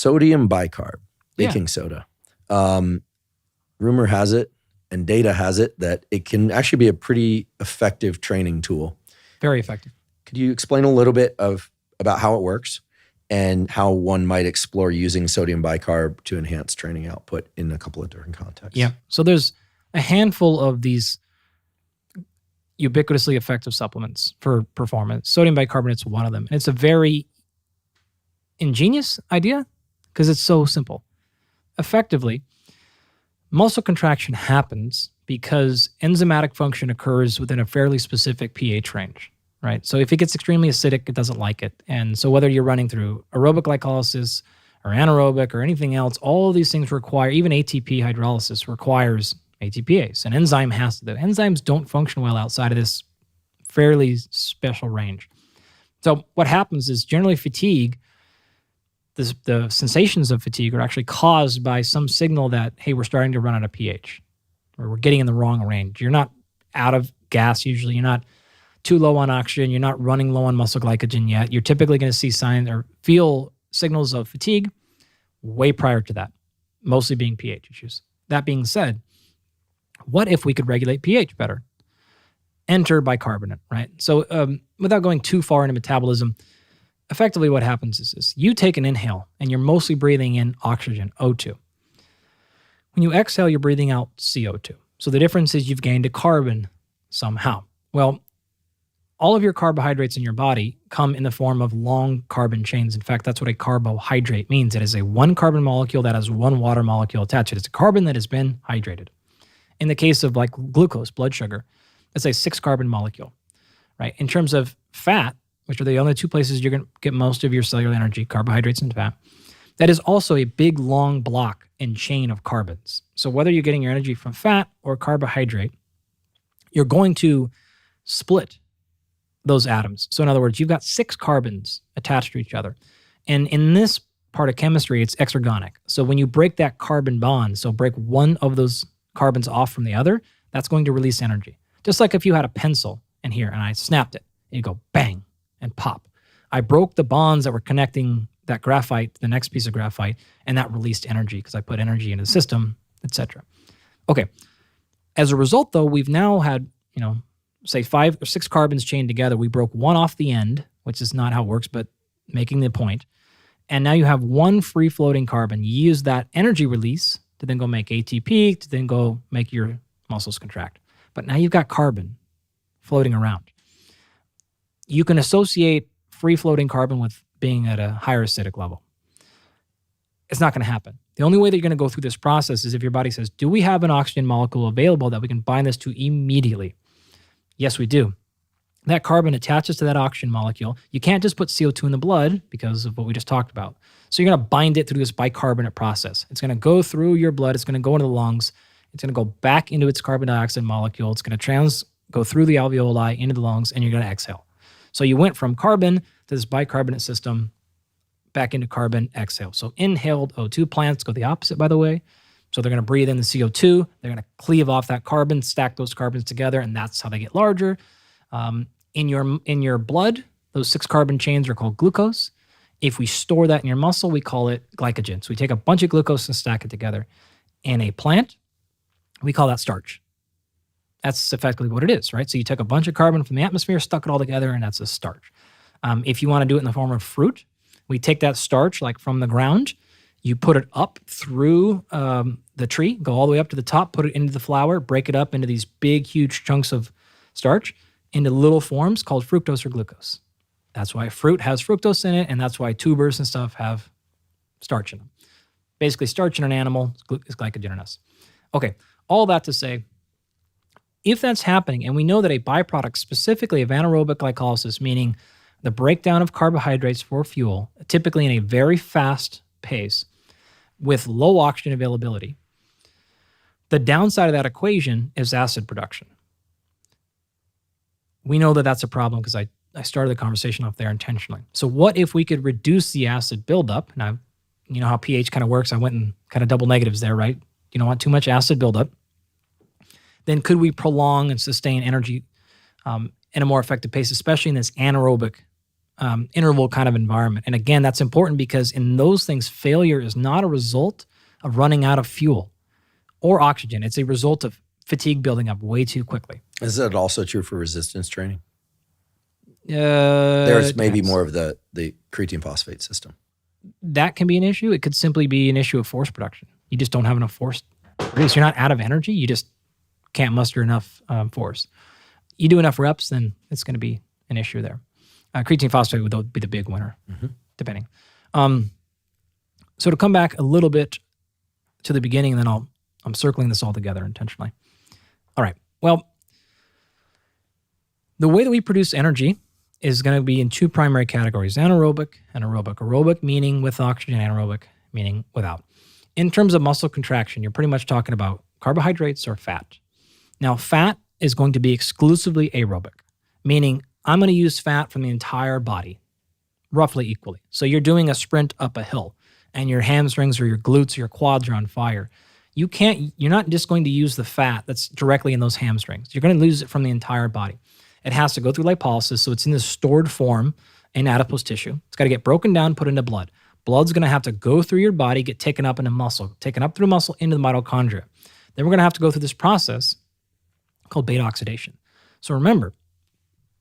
sodium bicarb, Yeah. baking soda. Rumor has it, and data has it, that it can actually be a pretty effective training tool. Very effective. Could you explain a little bit about how it works and how one might explore using sodium bicarb to enhance training output in a couple of different contexts? Yeah. So there's a handful of these ubiquitously effective supplements for performance. Sodium bicarbonate is one of them. And it's a very ingenious idea because it's so simple. Effectively, muscle contraction happens because enzymatic function occurs within a fairly specific pH range, right? So if it gets extremely acidic, it doesn't like it. And so whether you're running through aerobic glycolysis or anaerobic or anything else, all of these things require, even ATP hydrolysis requires ATPase. An enzyme has to do. Enzymes don't function well outside of this fairly special range. So what happens is generally fatigue, the sensations of fatigue are actually caused by some signal that, hey, we're starting to run out of pH, or we're getting in the wrong range. You're not out of gas usually. You're not too low on oxygen. You're not running low on muscle glycogen yet. You're typically going to see signs or feel signals of fatigue way prior to that, mostly being pH issues. That being said, what if we could regulate pH better? Enter bicarbonate, right? So without going too far into metabolism, effectively what happens is this. You take an inhale and you're mostly breathing in oxygen, O2. When you exhale, you're breathing out CO2. So the difference is you've gained a carbon somehow. Well, all of your carbohydrates in your body come in the form of long carbon chains. In fact, that's what a carbohydrate means. It is a one carbon molecule that has one water molecule attached to it. It's a carbon that has been hydrated. In the case of like glucose, blood sugar, it's a 6 carbon molecule, right? In terms of fat, which are the only two places you're going to get most of your cellular energy, carbohydrates and fat, that is also a big, long block and chain of carbons. So whether you're getting your energy from fat or carbohydrate, you're going to split those atoms. So in other words, you've got 6 carbons attached to each other. And in this part of chemistry, it's exergonic. So when you break that carbon bond, so break one of those carbons off from the other, that's going to release energy. Just like if you had a pencil in here and I snapped it, you go bang and pop. I broke the bonds that were connecting that graphite to the next piece of graphite, and that released energy because I put energy into the system, etc. Okay. As a result, though, we've now had, say 5 or 6 carbons chained together. We broke one off the end, which is not how it works, but making the point. And now you have one free-floating carbon. You use that energy release to then go make ATP, to then go make your muscles contract. But now you've got carbon floating around. You can associate free-floating carbon with being at a higher acidic level. It's not going to happen. The only way that you're going to go through this process is if your body says, do we have an oxygen molecule available that we can bind this to immediately? Yes, we do. That carbon attaches to that oxygen molecule. You can't just put CO2 in the blood because of what we just talked about. So you're going to bind it through this bicarbonate process. It's going to go through your blood. It's going to go into the lungs. It's going to go back into its carbon dioxide molecule. It's going to go through the alveoli into the lungs, and you're going to exhale. So you went from carbon to this bicarbonate system, back into carbon, exhale. So inhaled O2. Plants go the opposite, by the way. So they're going to breathe in the CO2. They're going to cleave off that carbon, stack those carbons together, and that's how they get larger. In your blood, those 6 carbon chains are called glucose. If we store that in your muscle, we call it glycogen. So we take a bunch of glucose and stack it together. In a plant, we call that starch. That's effectively what it is, right? So you took a bunch of carbon from the atmosphere, stuck it all together, and that's a starch. If you want to do it in the form of fruit, we take that starch like from the ground, you put it up through the tree, go all the way up to the top, put it into the flour, break it up into these big, huge chunks of starch into little forms called fructose or glucose. That's why fruit has fructose in it, and that's why tubers and stuff have starch in them. Basically, starch in an animal is glycogen in us. Okay, all that to say, if that's happening, and we know that a byproduct specifically of anaerobic glycolysis, meaning the breakdown of carbohydrates for fuel, typically in a very fast pace with low oxygen availability, the downside of that equation is acid production. We know that that's a problem because I started the conversation off there intentionally. So what if we could reduce the acid buildup? Now, you know how pH kind of works. I went in kind of double negatives there, right? You don't want too much acid buildup. Then could we prolong and sustain energy in a more effective pace, especially in this anaerobic interval kind of environment. And again, that's important because in those things, failure is not a result of running out of fuel or oxygen. It's a result of fatigue building up way too quickly. Is that also true for resistance training? There's maybe more of the creatine phosphate system. That can be an issue. It could simply be an issue of force production. You just don't have enough force to produce. You're not out of energy. You just can't muster enough force. You do enough reps, then it's going to be an issue there. Creatine phosphate would be the big winner, depending. So to come back a little bit to the beginning, and then I'm circling this all together intentionally. All right. Well, the way that we produce energy is going to be in two primary categories, anaerobic and aerobic. Aerobic meaning with oxygen, anaerobic meaning without. In terms of muscle contraction, you're pretty much talking about carbohydrates or fat. Now, fat is going to be exclusively aerobic, meaning I'm going to use fat from the entire body, roughly equally. So you're doing a sprint up a hill, and your hamstrings or your glutes or your quads are on fire. You're not just going to use the fat that's directly in those hamstrings. You're going to lose it from the entire body. It has to go through lipolysis, so it's in this stored form in adipose tissue. It's got to get broken down, put into blood. Blood's going to have to go through your body, get taken up into muscle, taken up through muscle into the mitochondria. Then we're going to have to go through this process called beta oxidation. So remember,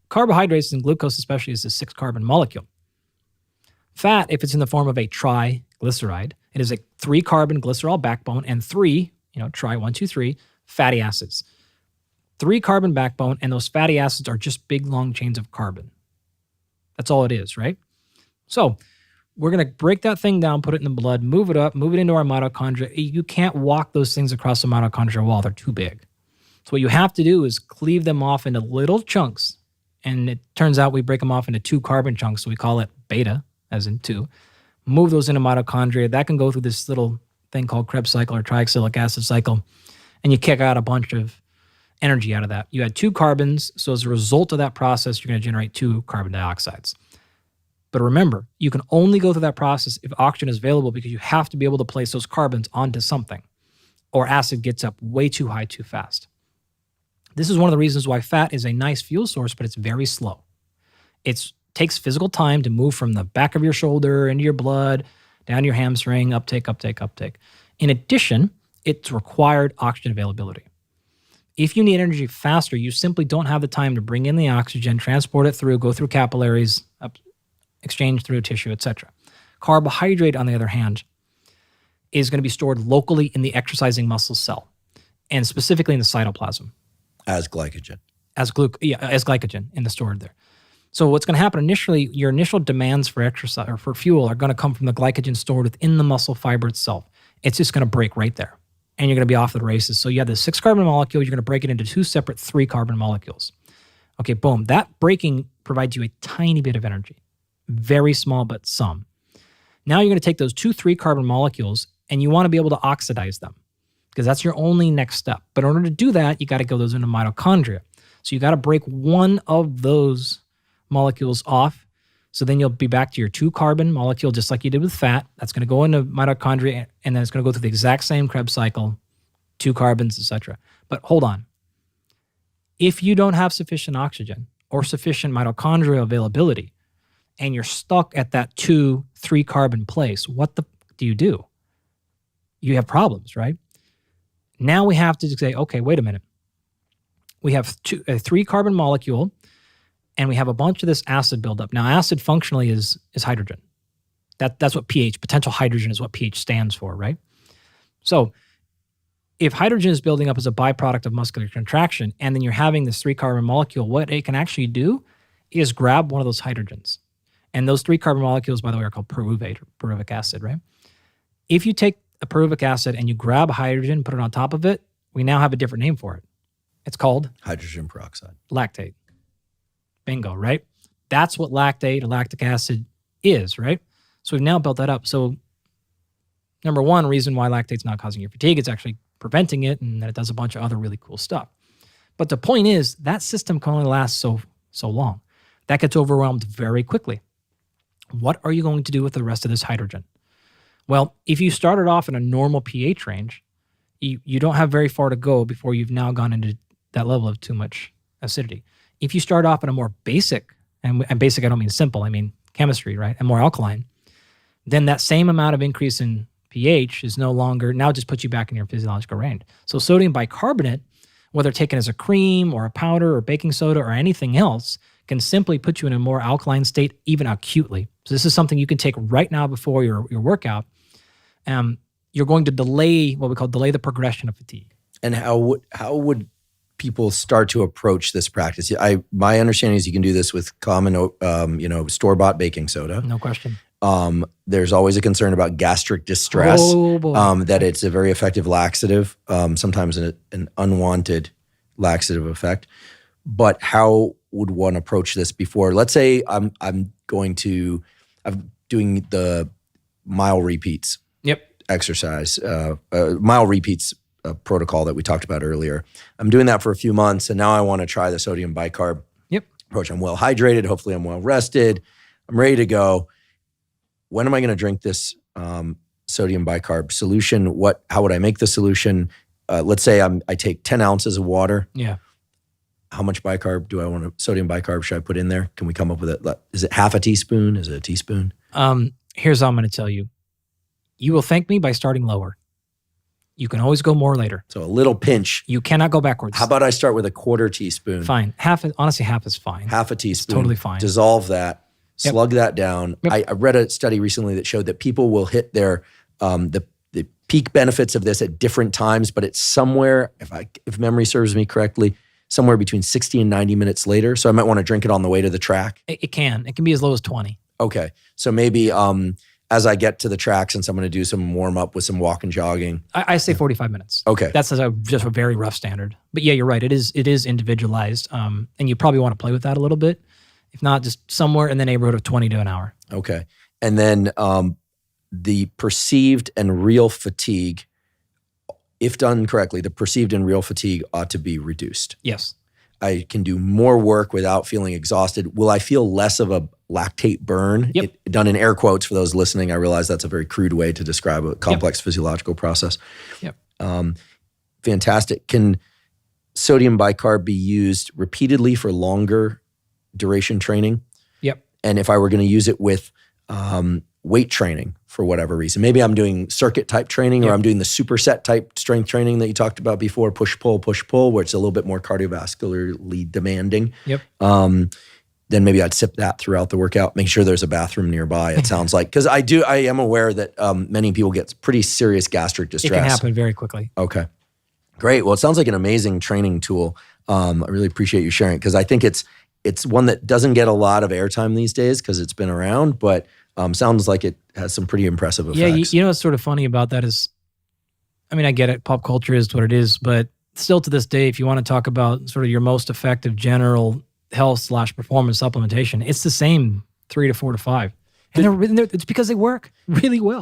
carbohydrates and glucose especially is a 6-carbon molecule. Fat, if it's in the form of a triglyceride, it is a 3-carbon glycerol backbone and 3, tri 1, 2, 3 fatty acids. 3-carbon backbone, and those fatty acids are just big, long chains of carbon. That's all it is, right? So we're going to break that thing down, put it in the blood, move it up, move it into our mitochondria. You can't walk those things across the mitochondrial wall. They're too big. So what you have to do is cleave them off into little chunks, and it turns out we break them off into 2-carbon chunks, so we call it beta, as in 2. Move those into mitochondria. That can go through this little thing called Krebs cycle or trioxylic acid cycle, and you kick out a bunch of energy out of that. You had 2 carbons, so as a result of that process, you're going to generate 2 carbon dioxides. But remember, you can only go through that process if oxygen is available, because you have to be able to place those carbons onto something, or acid gets up way too high too fast. This is one of the reasons why fat is a nice fuel source, but it's very slow. It takes physical time to move from the back of your shoulder into your blood, down your hamstring, uptake. In addition, it's required oxygen availability. If you need energy faster, you simply don't have the time to bring in the oxygen, transport it through, go through capillaries, exchange through tissue, etc. Carbohydrate, on the other hand, is going to be stored locally in the exercising muscle cell, and specifically in the cytoplasm. As glycogen. As glycogen in the stored there. So what's going to happen initially, your initial demands for exercise or for fuel are going to come from the glycogen stored within the muscle fiber itself. It's just going to break right there, and you're going to be off to the races. So you have the 6-carbon molecule, you're going to break it into 2 separate 3-carbon molecules. Okay, boom. That breaking provides you a tiny bit of energy. Very small, but some. Now you're going to take those 2 3-carbon molecules, and you want to be able to oxidize them, because that's your only next step. But in order to do that, you got to go those into mitochondria. So you got to break one of those molecules off. So then you'll be back to your 2-carbon molecule, just like you did with fat. That's going to go into mitochondria, and then it's going to go through the exact same Krebs cycle, 2 carbons, etc. But hold on. If you don't have sufficient oxygen or sufficient mitochondrial availability, and you're stuck at that 2 3-carbon place, what do? You have problems, right? Now we have to say, okay, wait a minute. We have a 3-carbon molecule, and we have a bunch of this acid buildup. Now, acid functionally is hydrogen. That's what pH, potential hydrogen, is what pH stands for, right? So if hydrogen is building up as a byproduct of muscular contraction, and then you're having this 3-carbon molecule, what it can actually do is grab one of those hydrogens. And those 3-carbon molecules, by the way, are called pyruvate or pyruvic acid, right? If you take a pyruvic acid and you grab a hydrogen, put it on top of it, we now have a different name for it. It's called hydrogen peroxide. Lactate. Bingo, right? That's what lactate or lactic acid is, right? So we've now built that up. So number one reason why lactate's not causing your fatigue, it's actually preventing it, and that it does a bunch of other really cool stuff. But the point is, that system can only last so long. That gets overwhelmed very quickly. What are you going to do with the rest of this hydrogen? Well, if you started off in a normal pH range, you don't have very far to go before you've now gone into that level of too much acidity. If you start off in a more basic and basic I don't mean simple, I mean chemistry, right? And more alkaline, then that same amount of increase in pH is no longer, now just puts you back in your physiological range. So sodium bicarbonate, whether taken as a cream or a powder or baking soda or anything else, can simply put you in a more alkaline state, even acutely. So this is something you can take right now before your workout. You're going to delay what we call delay the progression of fatigue. And how would people start to approach this practice? My understanding is you can do this with common, store-bought baking soda. No question. There's always a concern about gastric distress, that it's a very effective laxative, sometimes an unwanted laxative effect. But how would one approach this before? Let's say I'm doing the mile repeats exercise, mile repeats protocol that we talked about earlier. I'm doing that for a few months, and now I want to try the sodium bicarb approach. I'm well hydrated. Hopefully I'm well rested. I'm ready to go. When am I going to drink this sodium bicarb solution? How would I make the solution? Let's say I take 10 ounces of water. Yeah. How much sodium bicarb should I put in there? Can we come up with it? Is it half a teaspoon? Is it a teaspoon? Here's how I'm going to tell you. You will thank me by starting lower. You can always go more later. So a little pinch. You cannot go backwards. How about I start with a quarter teaspoon? Fine. Honestly, half is fine. Half a teaspoon. It's totally fine. Dissolve that. Slug that down. Yep. I read a study recently that showed that people will hit their the peak benefits of this at different times, but it's somewhere, if memory serves me correctly, somewhere between 60 and 90 minutes later. So I might want to drink it on the way to the track. It can be as low as 20. Okay. So maybe as I get to the track, since I'm going to do some warm up with some walk and jogging. I say 45 minutes. Okay. That's just a very rough standard. But yeah, you're right. It is individualized. And you probably want to play with that a little bit. If not, just somewhere in the neighborhood of 20 to an hour. Okay. And then the perceived and real fatigue, if done correctly, the perceived and real fatigue ought to be reduced. Yes. I can do more work without feeling exhausted. Will I feel less of a lactate burn? Yep. Done in air quotes for those listening. I realize that's a very crude way to describe a complex physiological process. Yep. Fantastic. Can sodium bicarb be used repeatedly for longer duration training? Yep. And if I were going to use it with weight training for whatever reason, maybe I'm doing circuit type training or I'm doing the superset type strength training that you talked about before, push, pull, where it's a little bit more cardiovascularly demanding. Yep. Then maybe I'd sip that throughout the workout, make sure there's a bathroom nearby, it sounds like. Because I am aware that many people get pretty serious gastric distress. It can happen very quickly. Okay. Great. Well, it sounds like an amazing training tool. I really appreciate you sharing it because I think it's one that doesn't get a lot of airtime these days because it's been around, but sounds like it has some pretty impressive effects. Yeah, you know what's sort of funny about that is, I mean, I get it, pop culture is what it is, but still to this day, if you want to talk about sort of your most effective general health/performance supplementation, it's the same 3 to 4 to 5. And it's because they work really well.